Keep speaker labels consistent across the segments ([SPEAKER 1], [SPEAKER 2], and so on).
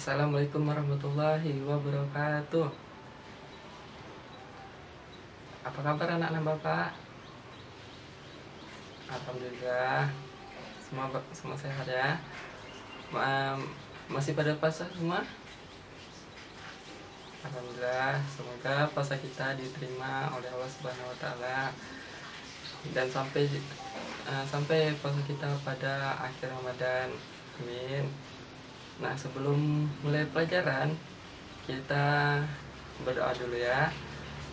[SPEAKER 1] Assalamualaikum warahmatullahi wabarakatuh. Apa kabar anak-anak Bapak? Alhamdulillah, semua sehat ya. Masih pada puasa semua? Alhamdulillah, semoga puasa kita diterima oleh Allah Subhanahu wa taala dan sampai puasa kita pada akhir Ramadan. Amin. Nah, sebelum mulai pelajaran, kita berdoa dulu ya.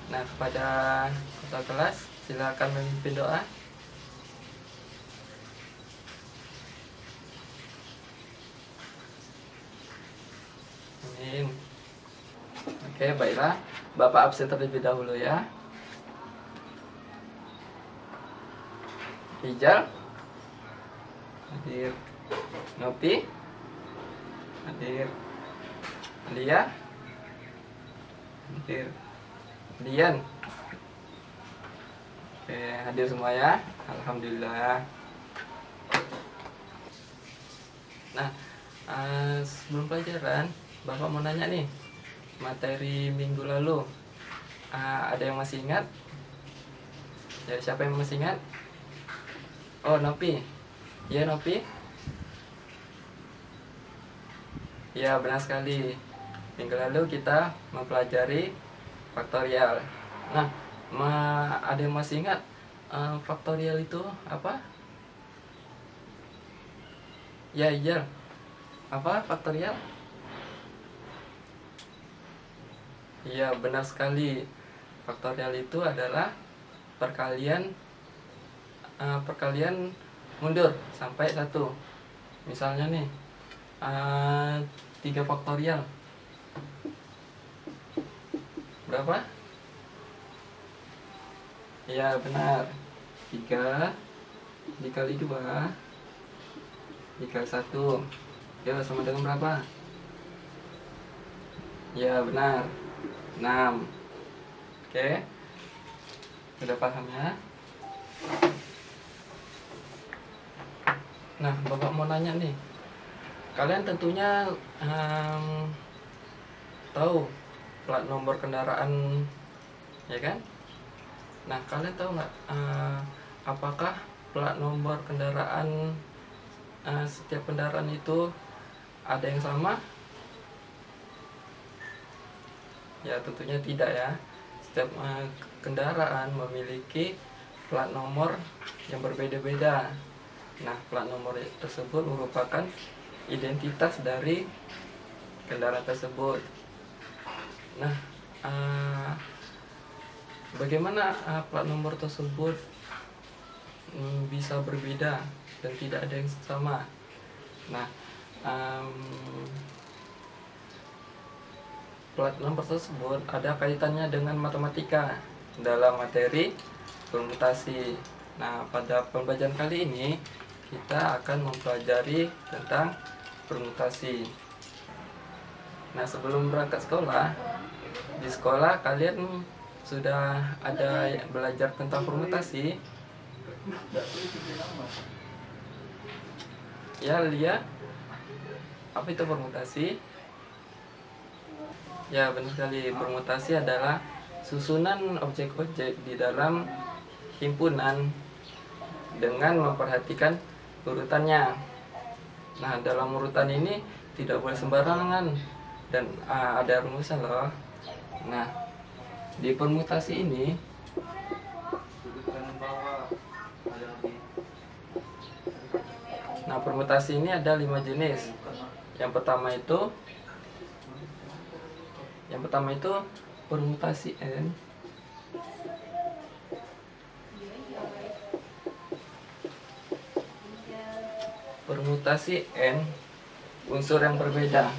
[SPEAKER 1] Nah, kepada ketua kelas, silakan memimpin doa. Amin. Oke, baiklah. Bapak absen terlebih dahulu ya. Hijal hadir. Nopi hadir. Lia hadir. Dian oke, hadir semua ya. Alhamdulillah. Nah, sebelum pelajaran, Bapak mau nanya nih, materi minggu lalu ada yang masih ingat? Ya, siapa yang masih ingat? Oh, Nopi. Ya, Nopi. Ya, benar sekali. Minggu lalu kita mempelajari faktorial. Nah, ada yang masih ingat faktorial itu apa? Ya, iya. Apa faktorial? Iya, benar sekali. Faktorial itu adalah perkalian mundur sampai 1. Misalnya nih, 3 faktorial berapa? Ya, benar. 3 dikali 2 dikali 1. Ya, sama dengan berapa? Ya, benar. 6. Oke. Sudah paham ya? Nah, Bapak mau nanya nih. Kalian tentunya tahu plat nomor kendaraan, ya kan? Nah, kalian tahu nggak apakah plat nomor kendaraan setiap kendaraan itu ada yang sama? Ya, tentunya tidak ya. Setiap kendaraan memiliki plat nomor yang berbeda-beda. Nah, plat nomor tersebut merupakan identitas dari kendaraan tersebut. Nah, bagaimana plat nomor tersebut bisa berbeda dan tidak ada yang sama? Nah, plat nomor tersebut ada kaitannya dengan matematika dalam materi permutasi. Nah, pada pembelajaran kali ini kita akan mempelajari tentang permutasi. Nah, sebelum berangkat sekolah, di sekolah kalian sudah ada belajar tentang permutasi? Ya, Lia, apa itu permutasi? Ya, benar sekali. Permutasi adalah susunan objek-objek di dalam himpunan dengan memperhatikan urutannya. Nah, dalam urutan ini tidak boleh sembarangan dan ada rumusan loh. Nah, di permutasi ini permutasi ini ada 5 jenis. Yang pertama itu permutasi N. Permutasi N unsur yang berbeda.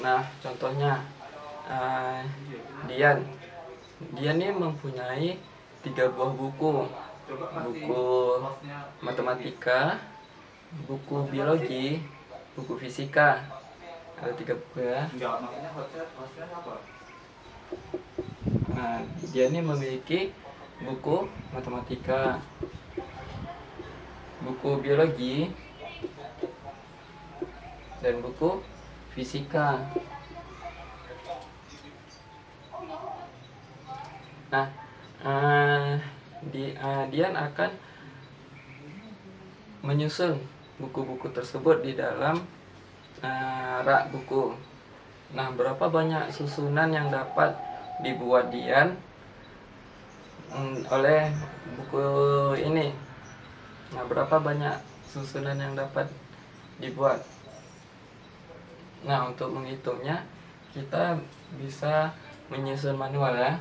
[SPEAKER 1] Nah, contohnya Dian ini mempunyai 3 buah buku matematika, buku biologi, buku fisika. Ada 3 buku ya. Nah, dia ini memiliki buku matematika, buku biologi, dan buku fisika. Nah, Dian akan menyusun buku-buku tersebut di dalam rak buku. Nah, berapa banyak susunan yang dapat dibuat Dian oleh buku ini? Nah, berapa banyak susunan yang dapat dibuat? Nah, untuk menghitungnya kita bisa menyusun manual ya.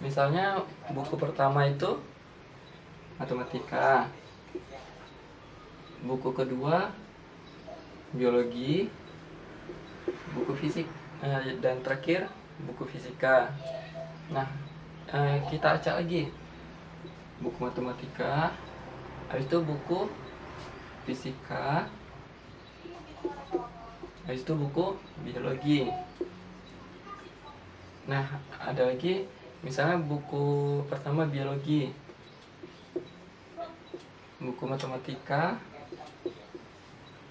[SPEAKER 1] Misalnya buku pertama itu matematika, buku kedua biologi, buku fisik, dan terakhir buku fisika. Nah, kita acak lagi buku matematika, habis itu buku fisika, habis itu buku biologi. Nah, ada lagi misalnya buku pertama biologi, buku matematika,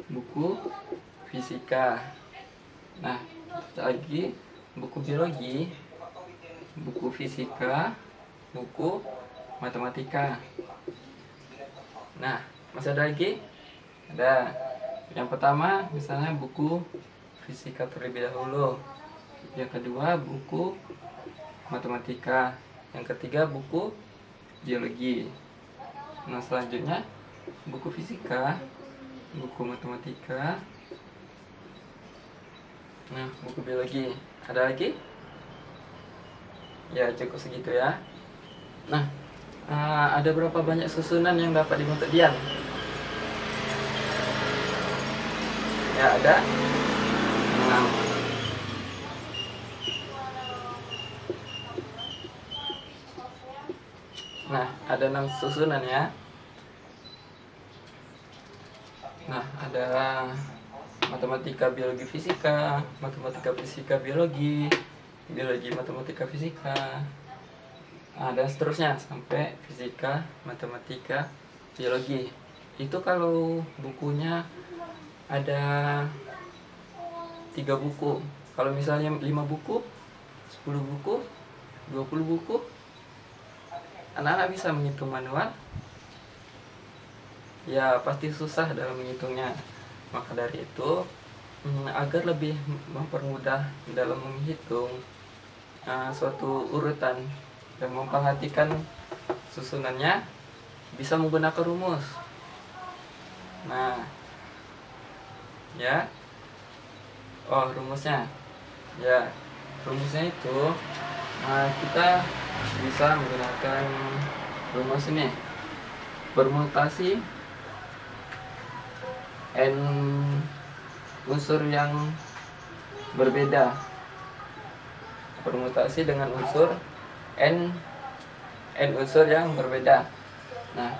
[SPEAKER 1] buku fisika. Nah, lagi buku biologi, buku fisika, buku matematika. Nah, masih ada lagi? Ada. Yang pertama misalnya buku fisika terlebih dahulu. Yang kedua buku matematika. Yang ketiga buku biologi. Nah, selanjutnya buku fisika, buku matematika, nah buku biologi. Ada lagi? Ya, cukup segitu ya. Nah, ada berapa banyak susunan yang dapat dibentuk Dian? Ya, ada 6. Nah, ada 6 susunan ya. Nah, ada matematika biologi fisika, matematika fisika biologi, biologi matematika fisika, dan seterusnya sampai fisika matematika biologi. Itu kalau bukunya ada 3 buku. Kalau misalnya 5 buku, 10 buku, 20 buku, anak-anak bisa menghitung manual? Ya, pasti susah dalam menghitungnya. Maka dari itu, agar lebih mempermudah dalam menghitung suatu urutan dan memperhatikan susunannya, bisa menggunakan rumus. Nah, ya. Oh, rumusnya. Ya, rumusnya itu kita bisa menggunakan rumus ini. Permutasi n unsur yang berbeda. Permutasi dengan unsur n unsur yang berbeda. Nah,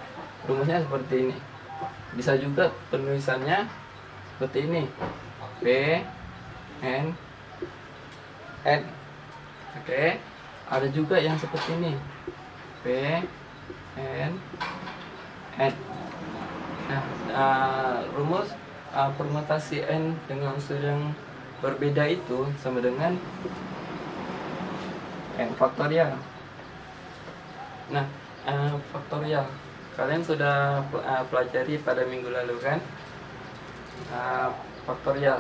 [SPEAKER 1] rumusnya seperti ini. Bisa juga penulisannya seperti ini. P n n. Oke. Ada juga yang seperti ini. P n n. Nah, rumus permutasi n dengan unsur yang berbeda itu sama dengan n faktorial. Nah, faktorial kalian sudah pelajari pada minggu lalu kan? Faktorial.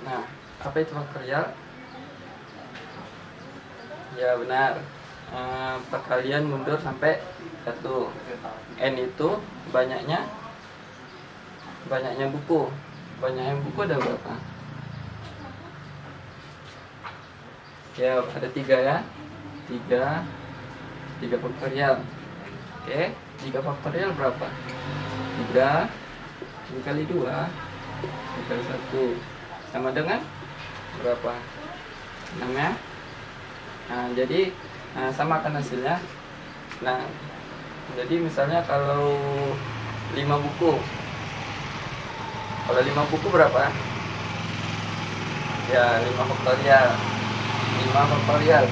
[SPEAKER 1] Nah, apa itu faktorial? Ya, benar. Perkalian mundur sampai 1. N itu banyaknya buku. Banyaknya buku ada berapa? Ya, ada 3 ya. 3 faktorial. Oke, 3 faktorial berapa? 3 kali 2 kali 1 sama dengan berapa? 6 ya. Nah, jadi samakan hasilnya. Nah, jadi misalnya kalau 5 buku. Kalau 5 buku berapa? Ya, 5 faktorial. 5 faktorial.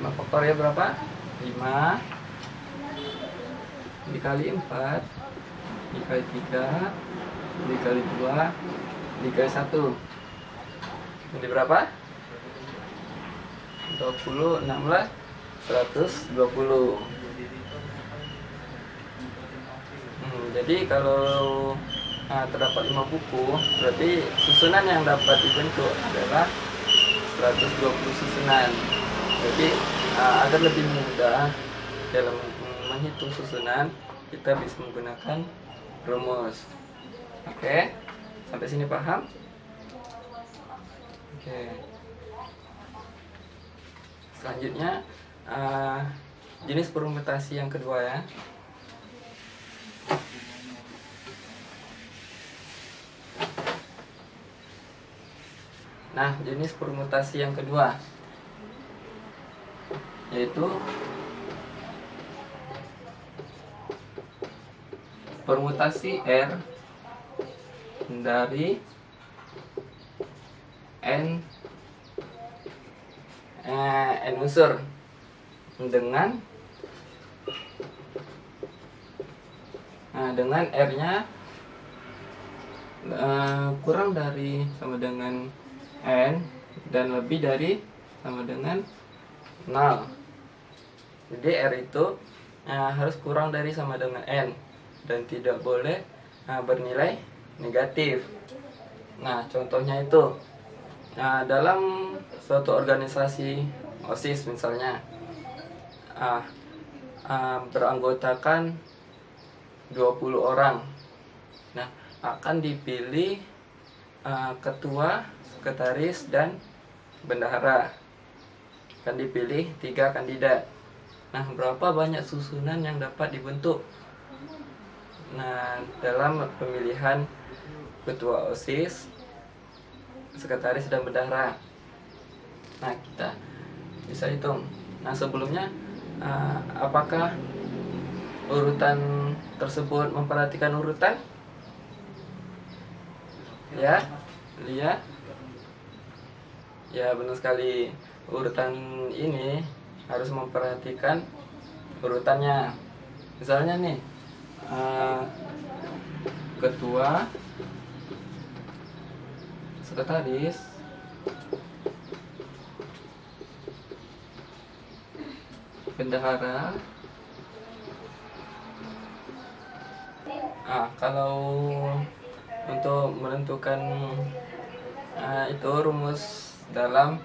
[SPEAKER 1] 5 faktorial berapa? 5 dikali 4 dikali 3 dikali 2 dikali 1. Jadi berapa? 20, 16, 120. Jadi kalau terdapat 5 buku, berarti susunan yang dapat dibentuk adalah 120 susunan. Jadi agar lebih mudah dalam menghitung susunan, kita bisa menggunakan rumus. Oke, sampai sini paham? Oke. Selanjutnya jenis permutasi yang kedua ya. Nah, jenis permutasi yang kedua yaitu permutasi R dari N unsur dengan R-nya kurang dari sama dengan N dan lebih dari sama dengan 0. Jadi R itu harus kurang dari sama dengan N dan tidak boleh bernilai negatif. Nah, contohnya itu dalam suatu organisasi OSIS misalnya beranggotakan 20 orang. Nah, akan dipilih ketua, sekretaris, dan bendahara. Akan dipilih 3 kandidat. Nah, berapa banyak susunan yang dapat dibentuk? Nah, dalam pemilihan ketua OSIS, sekretaris, dan bendahara. Nah, kita bisa hitung. Nah, sebelumnya apakah urutan tersebut memperhatikan urutan? Ya, lihat. Ya, benar sekali. Urutan ini harus memperhatikan urutannya. Misalnya nih, ketua, sekretaris, bendahara. Kalau untuk menentukan itu rumus dalam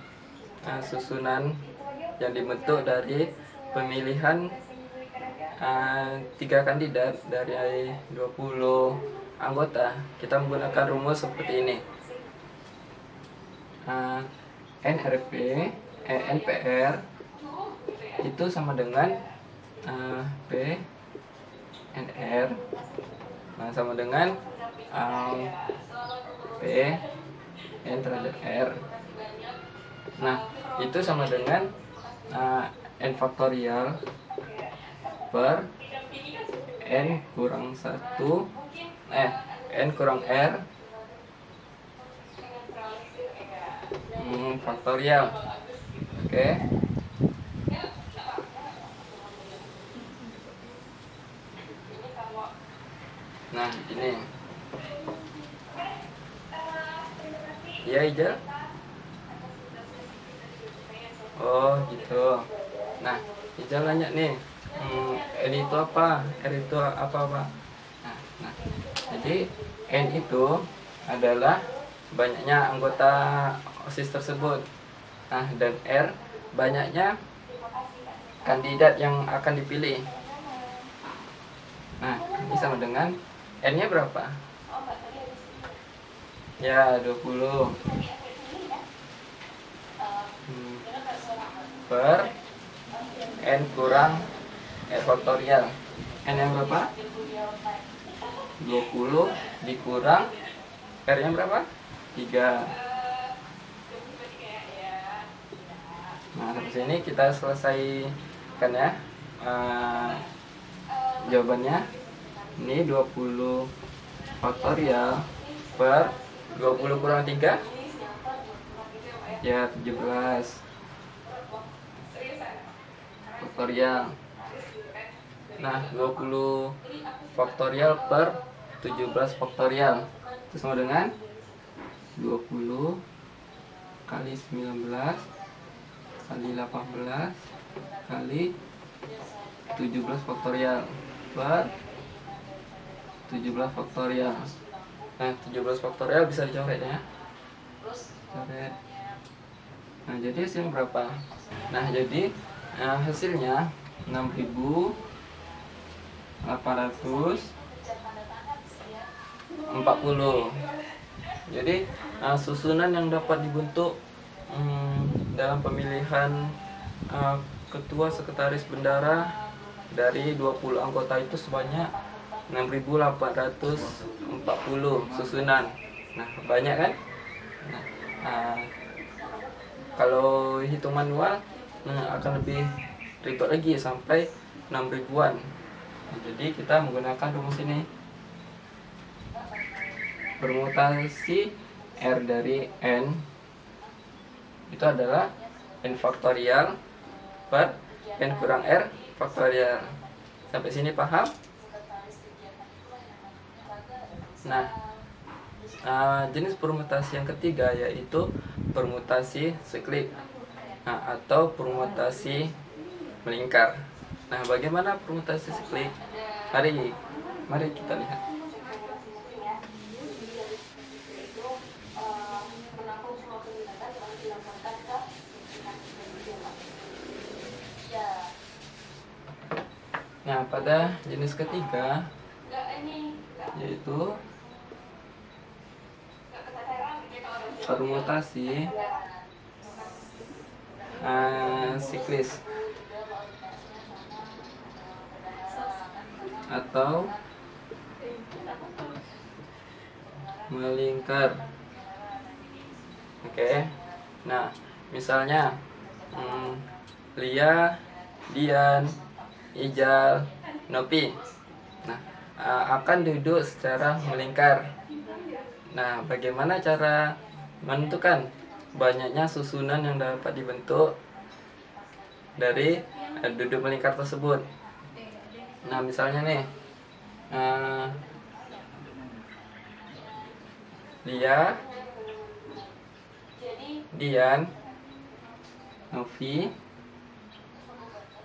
[SPEAKER 1] susunan yang dibentuk dari pemilihan 3 kandidat dari 20 anggota, kita menggunakan rumus seperti ini. NPR itu sama dengan PNR sama dengan P N terhadap R. Nah, itu sama dengan N faktorial per N kurang 1 N kurang R faktorial. Oke. Nah, ini. Ya, Ijal. Oh, gitu. Nah, Ijal nanya nih, N itu apa? R itu apa, Pak? Nah, jadi N itu adalah banyaknya anggota OSIS tersebut. Nah, dan R banyaknya kandidat yang akan dipilih. Nah, ini sama dengan N-nya berapa? Ya, 20 per N kurang R faktorial. N yang berapa? 20 dikurang R-nya berapa? 3. Nah, sampai sini kita selesaikan ya. Jawabannya ini 20 faktorial per 20 kurang 3 ya 17 faktorial. Nah 20 faktorial per 17 faktorial itu sama dengan 20 kali 19 kali 18 kali 17 faktorial per 17 faktorial. Nah 17 faktorial bisa dicoret ya, coret. Nah jadi hasilnya berapa? Nah jadi hasilnya 6.840. Jadi susunan yang dapat dibentuk dalam pemilihan ketua sekretaris bendara dari 20 anggota itu sebanyak 6.840 susunan. Nah banyak kan? Kalau hitung manual akan lebih ribet lagi sampai 6.000-an. Jadi kita menggunakan rumus ini. Permutasi R dari N itu adalah N faktorial per N kurang R faktorial. Sampai sini paham? Nah, jenis permutasi yang ketiga yaitu permutasi siklik atau permutasi melingkar. Nah, bagaimana permutasi siklik? Mari kita lihat. Nah, pada jenis ketiga yaitu permutasi siklis atau melingkar. Oke. Nah, misalnya Lia, Dian, Ijal, Nopi. Nah, akan duduk secara melingkar. Nah, bagaimana cara menentukan banyaknya susunan yang dapat dibentuk dari duduk melingkar tersebut? Nah, misalnya nih, Lia, Dian, Novi,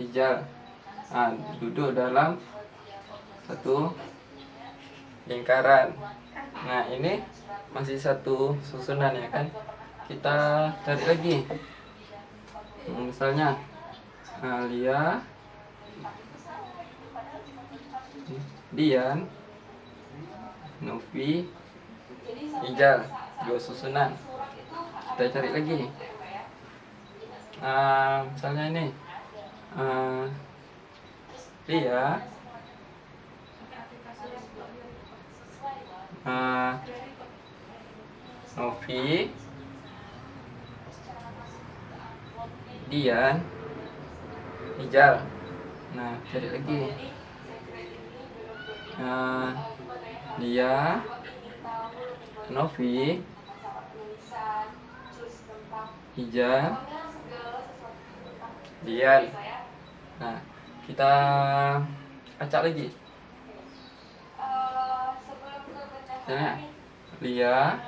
[SPEAKER 1] Ijal duduk dalam satu lingkaran. Nah, ini masih satu susunan ya kan? Kita cari lagi. Misalnya Lia, Dian, Novi, Ijal, dua susunan. Kita cari lagi. Misalnya ini Lia, Novi, Dian, Ijal. Nah, cari lagi. Lia, Novi, Ijal, Dian. Nah, kita acak lagi. Nah, Lia,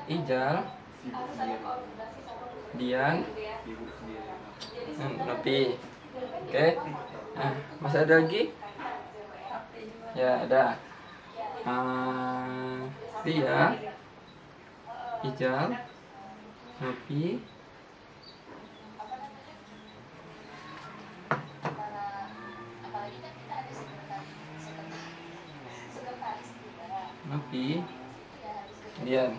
[SPEAKER 1] Ijal, Dian, Novi. Oke. Nah, masih ada lagi? Ya, ada. Lia, Ijal, Novi, Dian.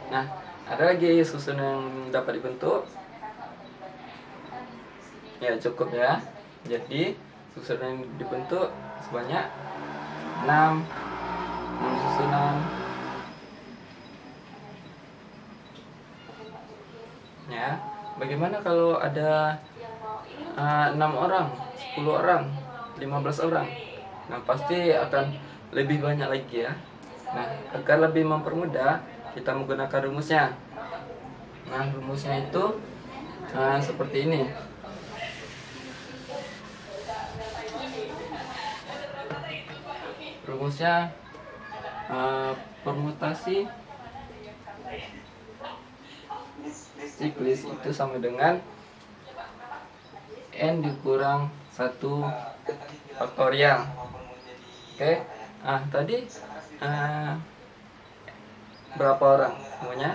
[SPEAKER 1] Nah, ada lagi susunan yang dapat dibentuk. Ya, cukup ya. Jadi susunan yang dibentuk sebanyak 6 susunan. Ya, bagaimana kalau ada 6 orang, 10 orang, 15 orang? Nah, pasti akan lebih banyak lagi ya. Nah, agar lebih mempermudah, kita menggunakan rumusnya. Nah, rumusnya itu seperti ini. Rumusnya permutasi siklis itu sama dengan n dikurang 1 faktorial. Oke. Tadi berapa orang? Semuanya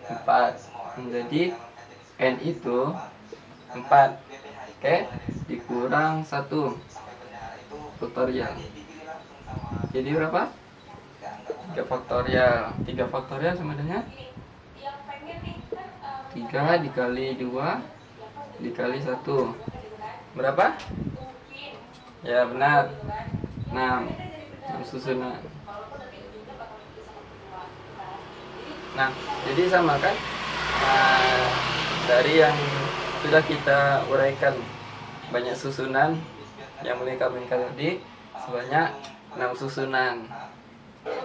[SPEAKER 1] 4. Jadi n itu 4. Oke, dikurang 1 faktorial. Jadi berapa? 3 faktorial. 3 faktorial sama dengan 3 dikali 2 dikali 1. Berapa? Ya benar, 6 susunan. Nah, jadi sama kan dari yang sudah kita uraikan, banyak susunan yang melingkar-lingkar tadi sebanyak 6 susunan.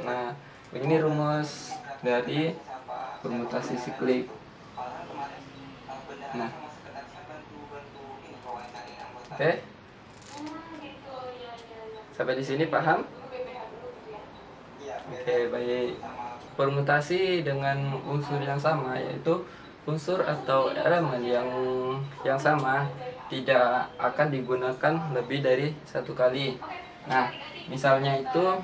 [SPEAKER 1] Nah, ini rumus dari permutasi siklik. Nah, oke. Sampai di sini paham? Oke, baik. Permutasi dengan unsur yang sama, yaitu unsur atau elemen yang sama tidak akan digunakan lebih dari 1 kali. Nah, misalnya itu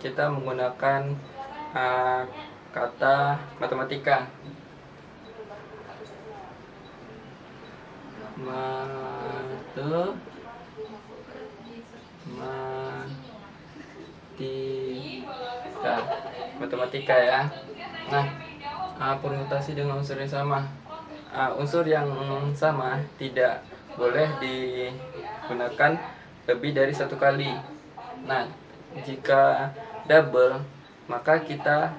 [SPEAKER 1] kita menggunakan kata matematika. Matematika ya. Nah, permutasi dengan unsur yang sama. Unsur yang sama tidak boleh digunakan lebih dari 1 kali. Nah, jika double, maka kita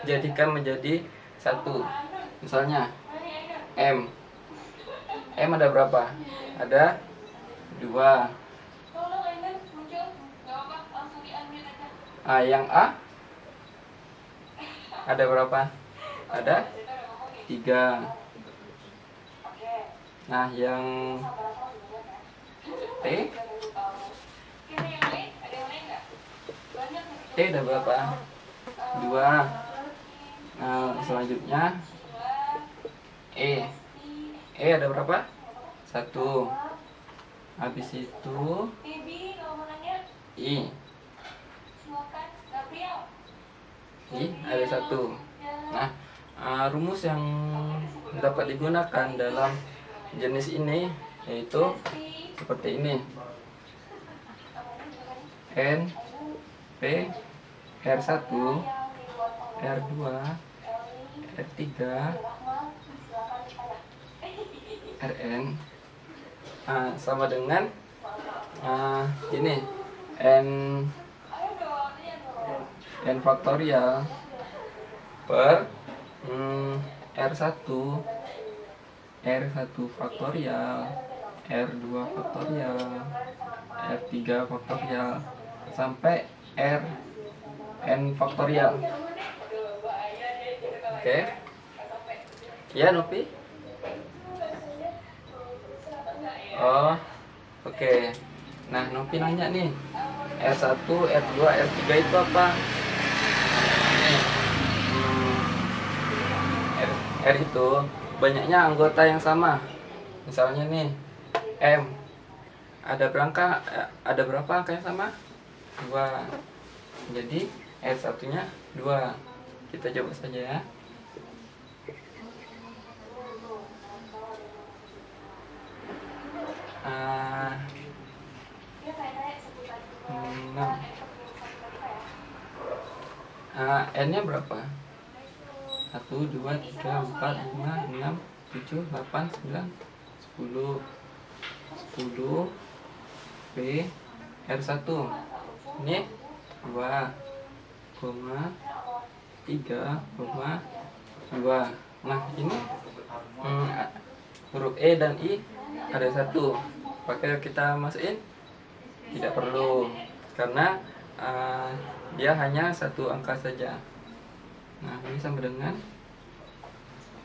[SPEAKER 1] jadikan menjadi 1. Misalnya M ada berapa? Ada 2. Yang A ada berapa? Ada 3. Nah, yang T ada berapa? 2. Nah, selanjutnya E ada berapa? 1. Habis itu I ada 1. Nah, rumus yang dapat digunakan dalam jenis ini yaitu seperti ini. N P R1 R2 R3 Rn sama dengan ini n faktorial per R1 faktorial R2 faktorial R3 faktorial sampai Rn faktorial. Oke. Ya, Nopi? Oh, oke. Nah, Nopi nanya nih, R1, R2, R3 itu apa? R itu banyaknya anggota yang sama. Misalnya nih, M ada berapa angka yang sama? 2. Jadi R1 nya 2. Kita coba saja ya. N nya berapa? 1, 2, 3, 4, 5, 6, 7, 8, 9, 10 P R1 ini 2, 3, 2. Nah, ini huruf E dan I ada 1. Pakai kita masukin Tidak perlu, karena dia hanya satu angka saja. Nah, ini sama dengan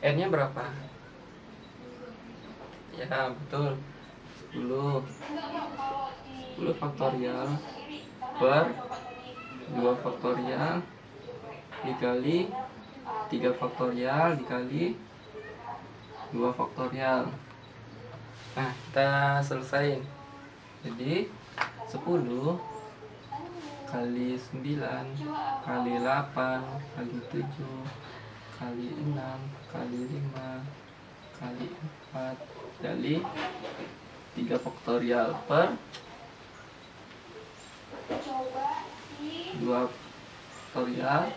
[SPEAKER 1] n-nya berapa? Ya, betul. 10 faktorial per 2 faktorial dikali 3 faktorial dikali 2 faktorial. Nah, kita selesain. Jadi 10 kali 9 kali 8 kali 7 kali 6 kali 5 kali 4 kali 3 faktorial per 2 faktorial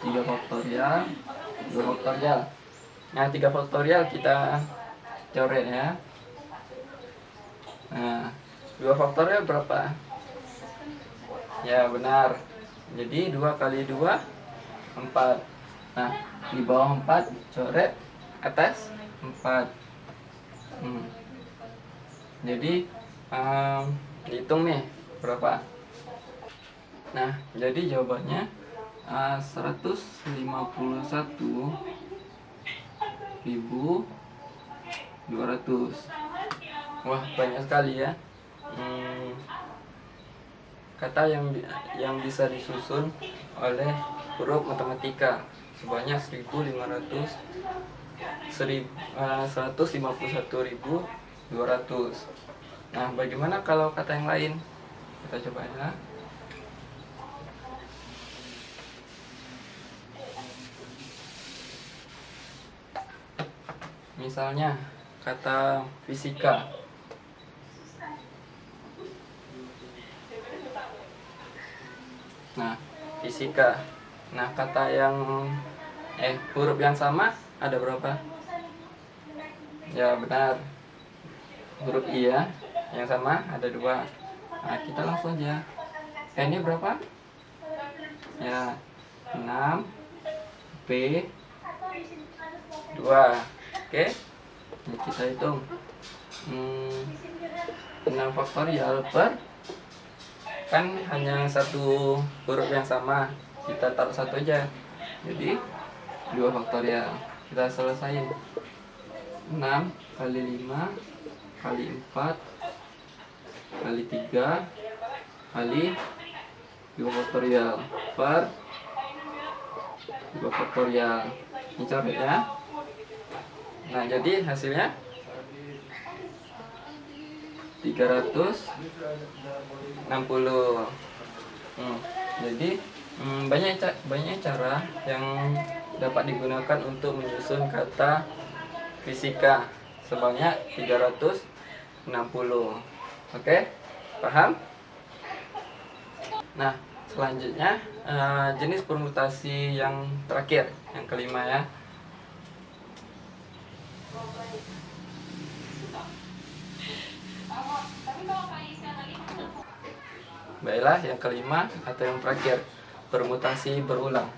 [SPEAKER 1] 3 faktorial 2 faktorial. Nah, 3 faktorial kita coret ya. Nah, 2 faktorial berapa? Ya, benar. Jadi 2 kali 2 4. Nah, di bawah 4 coret, atas 4. Jadi hitung nih berapa. Nah, jadi jawabannya 151.200. Wah, banyak sekali ya kata yang bisa disusun oleh huruf matematika, sebanyak 151.200. Nah, bagaimana kalau kata yang lain? Kita coba ya. Misalnya kata fisika. Nah, fisika. Nah, kata yang huruf yang sama ada berapa? Ya, benar. Huruf I ya. Yang sama ada 2. Nah, kita langsung aja. N-nya berapa? Ya, 6 P 2. Oke. Ini kita hitung. 6 faktorial per, kan hanya satu huruf yang sama, kita taruh satu aja, jadi 2 faktorial. Kita selesain. 6 kali 5 kali 4 kali 3 kali 2 faktorial per 2 faktorial. Ini coret ya. Nah, jadi hasilnya 360. Jadi banyak cara yang dapat digunakan untuk menyusun kata fisika sebanyak 360. Oke, paham? Nah, selanjutnya jenis permutasi yang terakhir, yang kelima ya. Baiklah, yang kelima atau yang terakhir, permutasi berulang.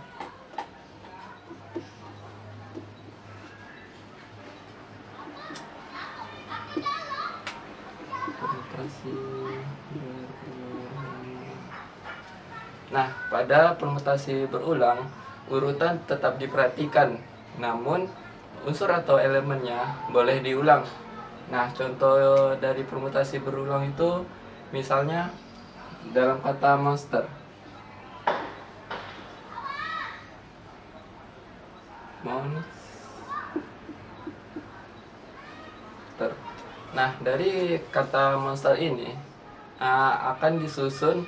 [SPEAKER 1] Permutasi berulang. Nah, pada permutasi berulang, urutan tetap diperhatikan, namun unsur atau elemennya boleh diulang. Nah, contoh dari permutasi berulang itu misalnya dalam kata monster. Monster. Nah, dari kata monster ini akan disusun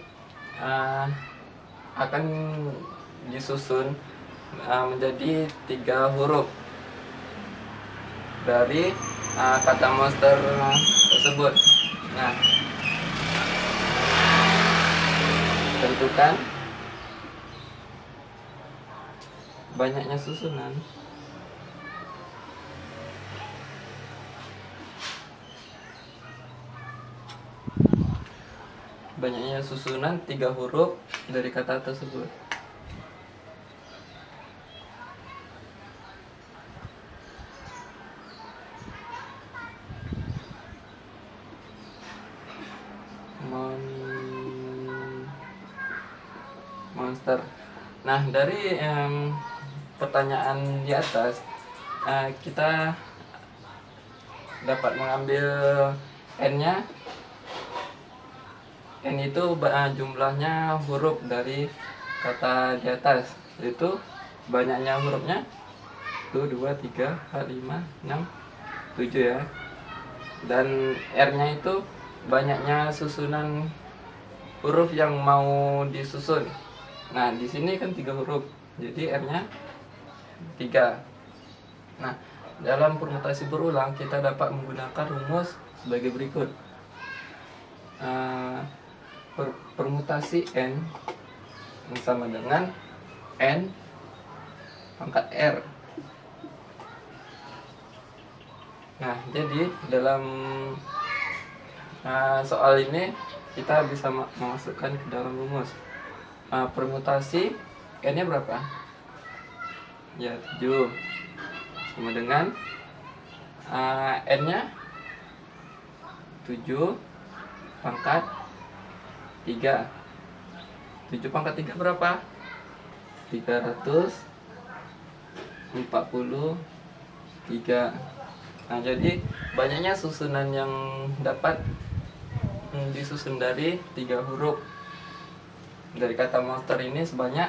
[SPEAKER 1] menjadi 3 huruf dari kata monster tersebut. Nah, tentukan banyaknya susunan. Banyaknya susunan 3 huruf dari kata tersebut. semester. Nah, dari pertanyaan di atas, kita dapat mengambil n-nya. N itu jumlahnya huruf dari kata di atas, itu banyaknya hurufnya 1, 2, 3, 4, 5, 6, 7 ya. Dan R-nya itu banyaknya susunan huruf yang mau disusun. Nah, di sini kan 3 huruf, jadi R-nya 3. Nah, dalam permutasi berulang kita dapat menggunakan rumus sebagai berikut. Permutasi N sama dengan N pangkat R. Nah, jadi dalam soal ini kita bisa memasukkan ke dalam rumus. Permutasi N-nya berapa? Ya, 7 sama dengan N-nya 7 pangkat 3. 7 pangkat 3 berapa? 343. Nah, jadi banyaknya susunan yang dapat disusun dari 3 huruf. Dari kata monster ini sebanyak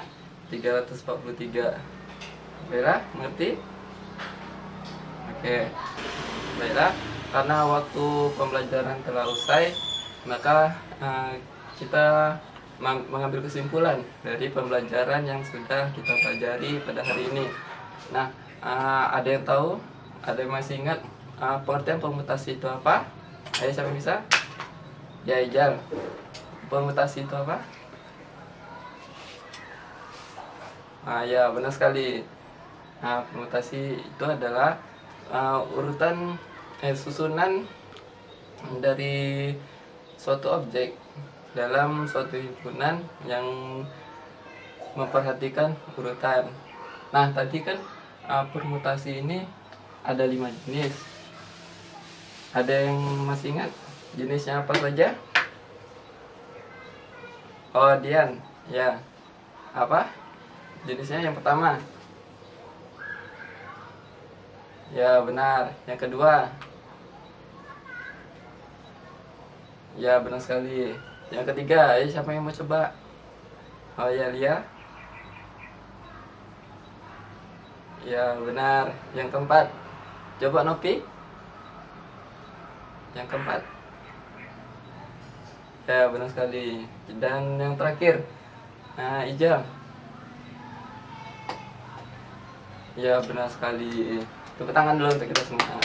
[SPEAKER 1] 343. Baiklah, mengerti? Oke. Baiklah, karena waktu pembelajaran telah usai, maka kita mengambil kesimpulan dari pembelajaran yang sudah kita pelajari pada hari ini. Nah, ada yang tahu? Ada yang masih ingat pengertian permutasi itu apa? Ayo, siapa bisa? Ya, Ijal. Permutasi itu apa? Ya, benar sekali. Permutasi itu adalah urutan susunan dari suatu objek dalam suatu himpunan yang memperhatikan urutan. Nah, tadi kan permutasi ini ada 5 jenis. Ada yang masih ingat jenisnya apa saja? Oh, Dian, ya. Apa jenisnya? Yang pertama, ya benar. Yang kedua, ya benar sekali. Yang ketiga, siapa yang mau coba? Oh ya, Lia. Ya benar. Yang keempat, coba Nopi. Yang keempat, ya benar sekali. Dan yang terakhir, Ijam. Ya benar sekali. Tepuk tangan dulu untuk kita semua.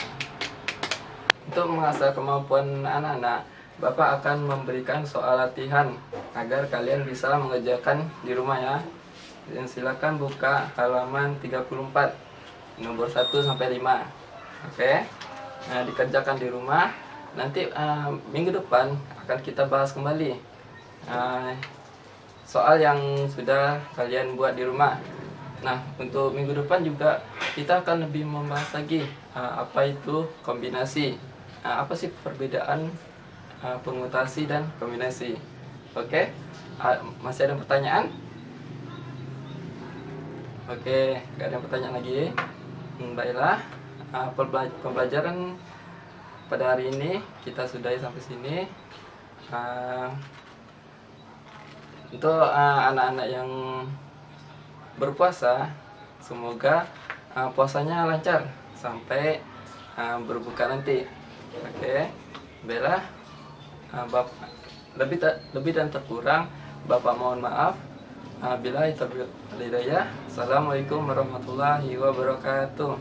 [SPEAKER 1] Untuk mengasah kemampuan anak-anak, Bapak akan memberikan soal latihan agar kalian bisa mengerjakan di rumah ya. Dan silakan buka halaman 34 nomor 1 sampai 5. Oke. Nah, dikerjakan di rumah. Nanti minggu depan akan kita bahas kembali soal yang sudah kalian buat di rumah. Nah, untuk minggu depan juga kita akan lebih membahas lagi apa itu kombinasi. Apa sih perbedaan permutasi dan kombinasi. Oke. Masih ada pertanyaan? Oke, gak ada pertanyaan lagi. Baiklah, pembelajaran pada hari ini kita sudahi sampai sini. Untuk anak-anak yang berpuasa, semoga puasanya lancar sampai berbuka nanti. Oke, baiklah. Lebih dan terkurang Bapak mohon maaf. Billahi taufiq wal hidayah. Assalamualaikum warahmatullahi wabarakatuh.